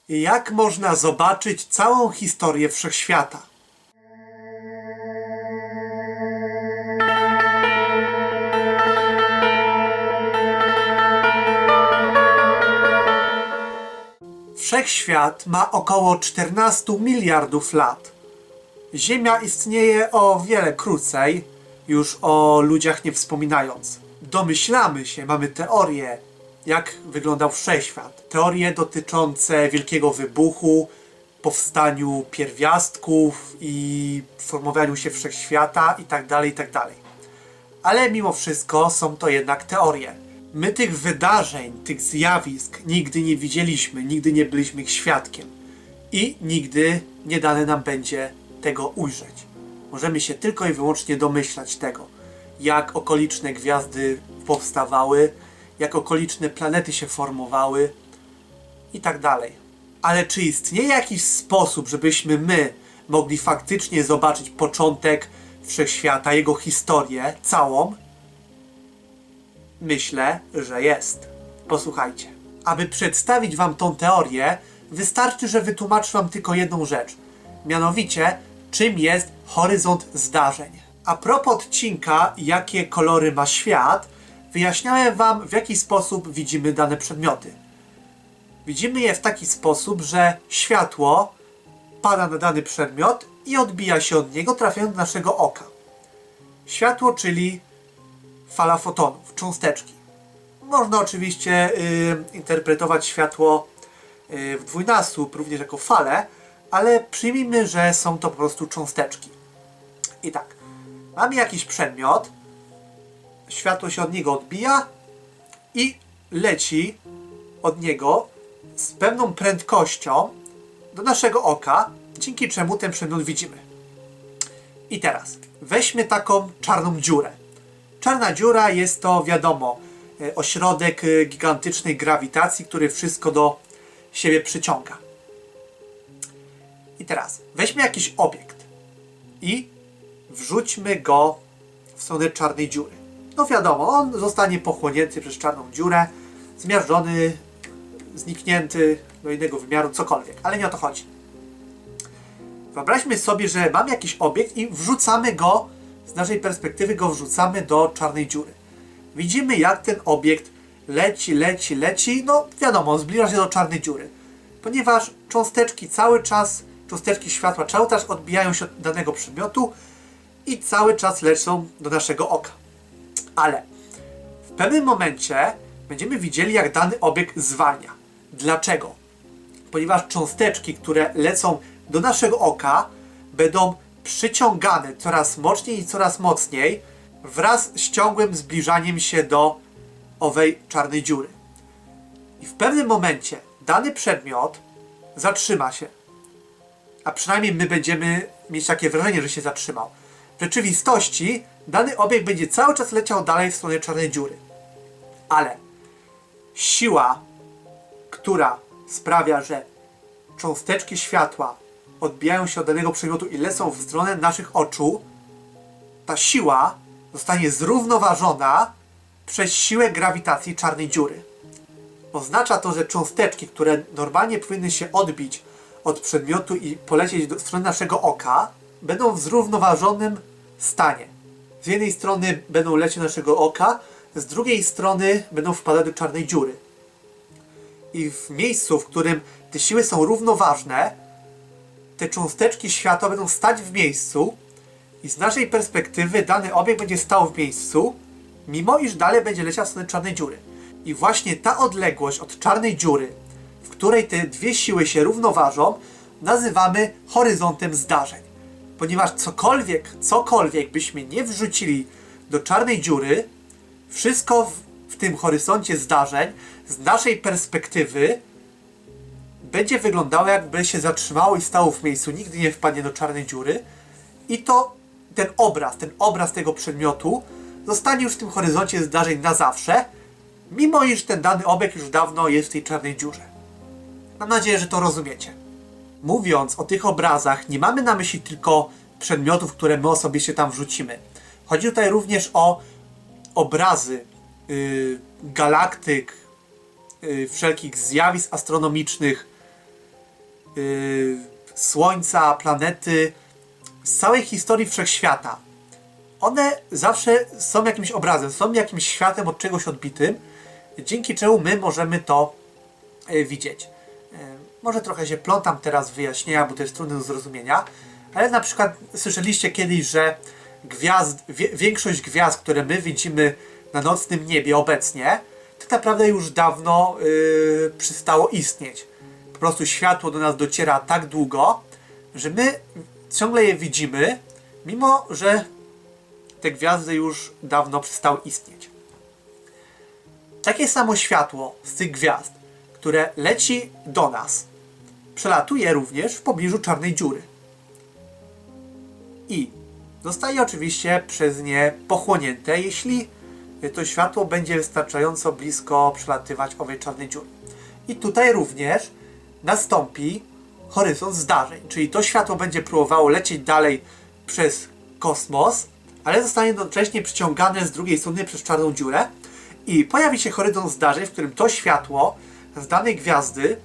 Jak można zobaczyć całą historię wszechświata? Wszechświat ma około 14 miliardów lat. Ziemia istnieje o wiele krócej, już o ludziach nie wspominając. Domyślamy się, mamy teorie, jak wyglądał wszechświat. Teorie dotyczące wielkiego wybuchu, powstaniu pierwiastków i formowaniu się wszechświata itd., itd. Ale mimo wszystko są to jednak teorie. My tych wydarzeń, tych zjawisk nigdy nie widzieliśmy, nigdy nie byliśmy ich świadkiem. I nigdy nie dane nam będzie tego ujrzeć. Możemy się tylko i wyłącznie domyślać tego, jak okoliczne gwiazdy powstawały, jak okoliczne planety się formowały i tak dalej. Ale czy istnieje jakiś sposób, żebyśmy my mogli faktycznie zobaczyć początek wszechświata, jego historię całą? Myślę, że jest. Posłuchajcie. Aby przedstawić wam tą teorię, wystarczy, że wytłumaczę wam tylko jedną rzecz. Mianowicie, czym jest horyzont zdarzeń. A propos odcinka, jakie kolory ma świat, wyjaśniałem wam, w jaki sposób widzimy dane przedmioty. Widzimy je w taki sposób, że światło pada na dany przedmiot i odbija się od niego, trafiając do naszego oka. Światło, czyli fala fotonów, cząsteczki. Można oczywiście interpretować światło w dwójnasób, również jako falę, ale przyjmijmy, że są to po prostu cząsteczki. I tak, mamy jakiś przedmiot, światło się od niego odbija i leci od niego z pewną prędkością do naszego oka, dzięki czemu ten przedmiot widzimy. I teraz weźmy taką czarną dziurę. Czarna dziura jest to, wiadomo, ośrodek gigantycznej grawitacji, który wszystko do siebie przyciąga. I teraz weźmy jakiś obiekt i wrzućmy go w stronę czarnej dziury. No wiadomo, on zostanie pochłonięty przez czarną dziurę, zmiażdżony, zniknięty do innego wymiaru, cokolwiek, ale nie o to chodzi. Wyobraźmy sobie, że mamy jakiś obiekt i wrzucamy go, z naszej perspektywy go wrzucamy do czarnej dziury. Widzimy, jak ten obiekt leci, no wiadomo, zbliża się do czarnej dziury. Ponieważ cząsteczki światła cały czas odbijają się od danego przedmiotu i cały czas lecą do naszego oka. Ale w pewnym momencie będziemy widzieli, jak dany obiekt zwalnia. Dlaczego? Ponieważ cząsteczki, które lecą do naszego oka, będą przyciągane coraz mocniej i coraz mocniej wraz z ciągłym zbliżaniem się do owej czarnej dziury. I w pewnym momencie dany przedmiot zatrzyma się. A przynajmniej my będziemy mieć takie wrażenie, że się zatrzymał. W rzeczywistości dany obiekt będzie cały czas leciał dalej w stronę czarnej dziury. Ale siła, która sprawia, że cząsteczki światła odbijają się od danego przedmiotu i lecą w stronę naszych oczu, ta siła zostanie zrównoważona przez siłę grawitacji czarnej dziury. Oznacza to, że cząsteczki, które normalnie powinny się odbić od przedmiotu i polecieć w stronę naszego oka, będą w zrównoważonym stanie. Z jednej strony będą lecieć do naszego oka, z drugiej strony będą wpadać do czarnej dziury. I w miejscu, w którym te siły są równoważne, te cząsteczki światła będą stać w miejscu i z naszej perspektywy dany obiekt będzie stał w miejscu, mimo iż dalej będzie leciał w stronę czarnej dziury. I właśnie ta odległość od czarnej dziury, w której te dwie siły się równoważą, nazywamy horyzontem zdarzeń. Ponieważ cokolwiek byśmy nie wrzucili do czarnej dziury, wszystko w tym horyzoncie zdarzeń z naszej perspektywy będzie wyglądało, jakby się zatrzymało i stało w miejscu, nigdy nie wpadnie do czarnej dziury. I to ten obraz tego przedmiotu zostanie już w tym horyzoncie zdarzeń na zawsze, mimo iż ten dany obiekt już dawno jest w tej czarnej dziurze. Mam nadzieję, że to rozumiecie. Mówiąc o tych obrazach, nie mamy na myśli tylko przedmiotów, które my osobiście tam wrzucimy. Chodzi tutaj również o obrazy galaktyk, wszelkich zjawisk astronomicznych, Słońca, planety, z całej historii wszechświata. One zawsze są jakimś obrazem, są jakimś światem od czegoś odbitym, dzięki czemu my możemy to widzieć. Może trochę się plątam teraz w wyjaśnienia, bo to jest trudne do zrozumienia, ale na przykład słyszeliście kiedyś, że większość gwiazd, które my widzimy na nocnym niebie obecnie, tak naprawdę już dawno przestało istnieć. Po prostu światło do nas dociera tak długo, że my ciągle je widzimy, mimo że te gwiazdy już dawno przestały istnieć. Takie samo światło z tych gwiazd, które leci do nas, przelatuje również w pobliżu czarnej dziury. I zostaje oczywiście przez nie pochłonięte, jeśli to światło będzie wystarczająco blisko przelatywać owej czarnej dziury. I tutaj również nastąpi horyzont zdarzeń, czyli to światło będzie próbowało lecieć dalej przez kosmos, ale zostanie jednocześnie przyciągane z drugiej strony przez czarną dziurę i pojawi się horyzont zdarzeń, w którym to światło z danej gwiazdy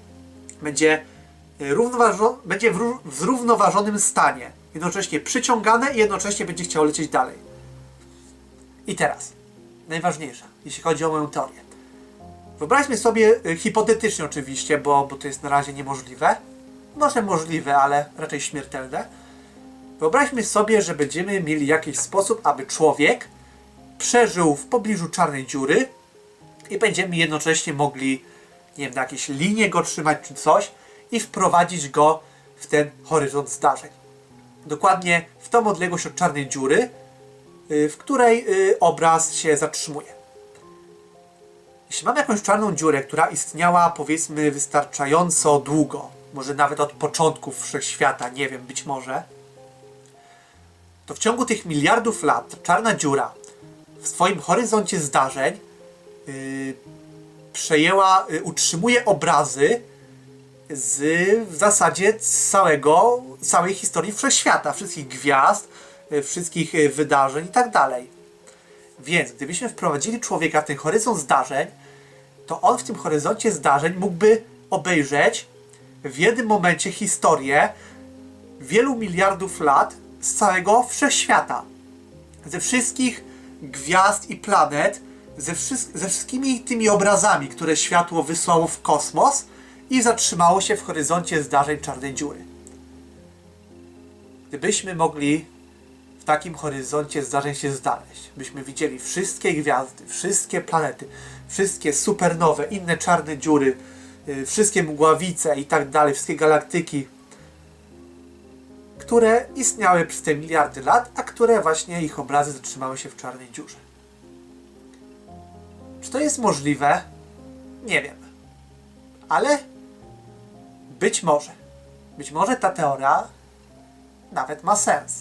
będzie w zrównoważonym stanie. Jednocześnie przyciągane i jednocześnie będzie chciało lecieć dalej. I teraz, najważniejsze, jeśli chodzi o moją teorię. Wyobraźmy sobie, hipotetycznie oczywiście, bo to jest na razie niemożliwe. Może możliwe, ale raczej śmiertelne. Wyobraźmy sobie, że będziemy mieli jakiś sposób, aby człowiek przeżył w pobliżu czarnej dziury i będziemy jednocześnie mogli, nie wiem, na jakieś linie go trzymać czy coś i wprowadzić go w ten horyzont zdarzeń. Dokładnie w tą odległość od czarnej dziury, w której obraz się zatrzymuje. Jeśli mamy jakąś czarną dziurę, która istniała, powiedzmy, wystarczająco długo, może nawet od początków wszechświata, nie wiem, być może, to w ciągu tych miliardów lat czarna dziura w swoim horyzoncie zdarzeń utrzymuje obrazy w zasadzie całej historii wszechświata, wszystkich gwiazd, wszystkich wydarzeń i tak dalej. Więc gdybyśmy wprowadzili człowieka w ten horyzont zdarzeń, to on w tym horyzoncie zdarzeń mógłby obejrzeć w jednym momencie historię wielu miliardów lat z całego wszechświata. Ze wszystkich gwiazd i planet, ze wszystkimi tymi obrazami, które światło wysłało w kosmos i zatrzymało się w horyzoncie zdarzeń czarnej dziury. Gdybyśmy mogli w takim horyzoncie zdarzeń się znaleźć, byśmy widzieli wszystkie gwiazdy, wszystkie planety, wszystkie supernowe, inne czarne dziury, wszystkie mgławice i tak dalej, wszystkie galaktyki, które istniały przez te miliardy lat, a które właśnie ich obrazy zatrzymały się w czarnej dziurze. Czy to jest możliwe? Nie wiem. Ale być może. Być może ta teoria nawet ma sens.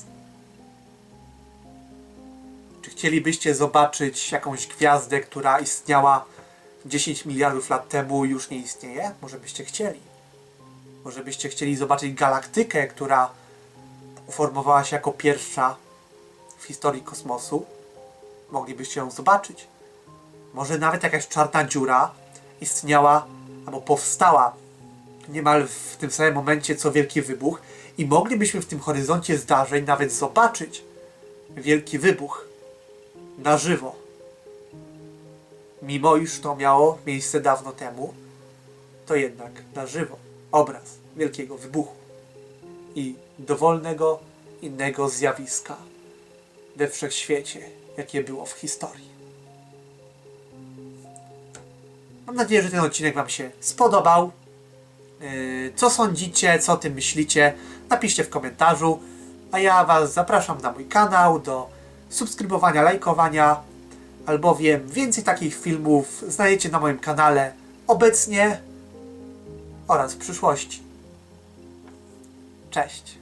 Czy chcielibyście zobaczyć jakąś gwiazdę, która istniała 10 miliardów lat temu i już nie istnieje? Może byście chcieli. Może byście chcieli zobaczyć galaktykę, która uformowała się jako pierwsza w historii kosmosu. Moglibyście ją zobaczyć. Może nawet jakaś czarna dziura istniała albo powstała niemal w tym samym momencie co Wielki Wybuch i moglibyśmy w tym horyzoncie zdarzeń nawet zobaczyć Wielki Wybuch na żywo. Mimo iż to miało miejsce dawno temu, to jednak na żywo obraz Wielkiego Wybuchu i dowolnego innego zjawiska we wszechświecie, jakie było w historii. Mam nadzieję, że ten odcinek Wam się spodobał. Co sądzicie, co o tym myślicie? Napiszcie w komentarzu. A ja Was zapraszam na mój kanał do subskrybowania, lajkowania, albowiem więcej takich filmów znajdziecie na moim kanale obecnie oraz w przyszłości. Cześć!